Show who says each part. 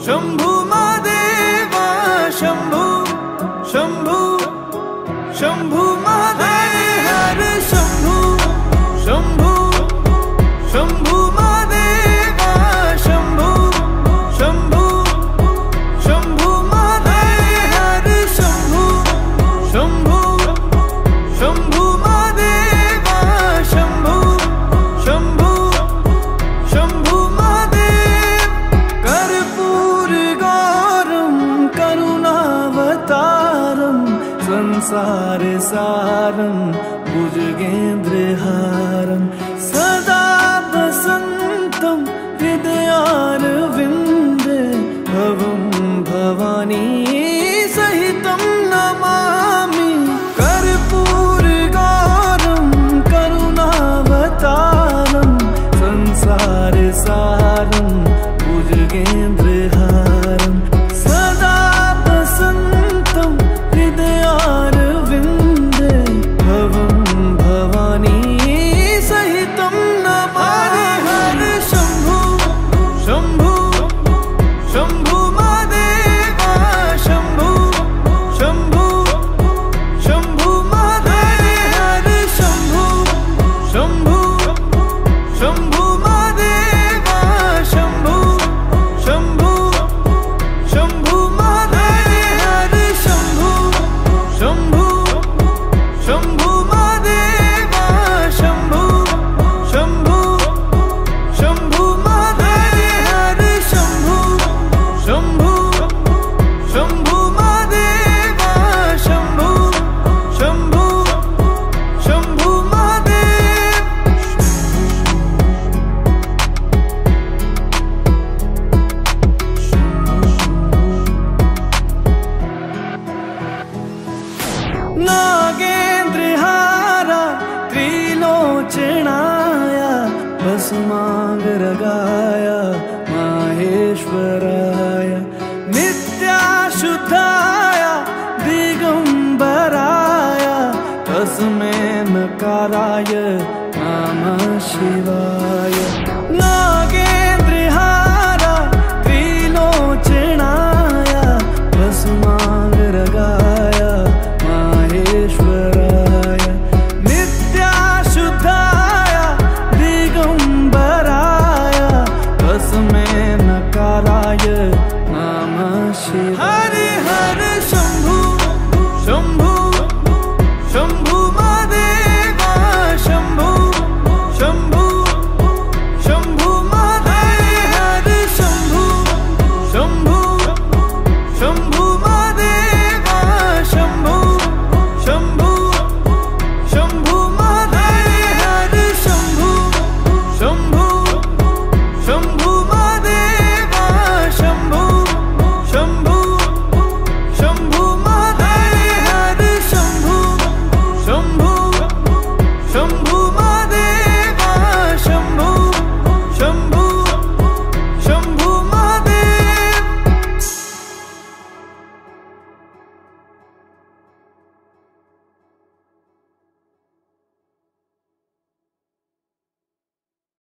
Speaker 1: शंभु महादेवा शंभु शंभु शंभु महादेव हर शंभु शंभु शंभु महादेवा शंभु शंभु शंभु महादेव हर शंभु शंभु शंभु महादेवा शंभु शंभु शंभु महादेव कर्पूर गौरम करुणावतारम संसार सारम भुजगेन्द्रहारम सदा वसन्तं हृदयारविन्दे भवं भवानी सहितं नमामि कर्पूर गौरम करुणावतारम संसार सारम भुजगेन्द्रहारम सदा वसन्तं हृदयारविन्दे भवं भवानी सहितं नमामि हर शंभु शंभु शंभु महादेवा शंभु शंभु शंभु महादेव हर शंभु शंभु शंभु महादेवा शंभु शंभु शंभु महादेव हर शंभु शंभु शंभु महादेवा शंभु शंभु शंभु महादेव हर शंभु शंभु शंभु महादेवा शंभु शंभु शंभु महादेव नागेन्द्रहारा त्रिलोचनाय भस्मांगरागाय माहेश्वराय नित्याशुद्धाय दिगंबराय तस्मै नकाराय नमः शिवाय नागेन्द्रहारा त्रिलोचनाय भस्मांगरागाय माहेश्वराय नित्याशुद्धाय दिगंबराय तस्मै नकाराय नमः शिवाय।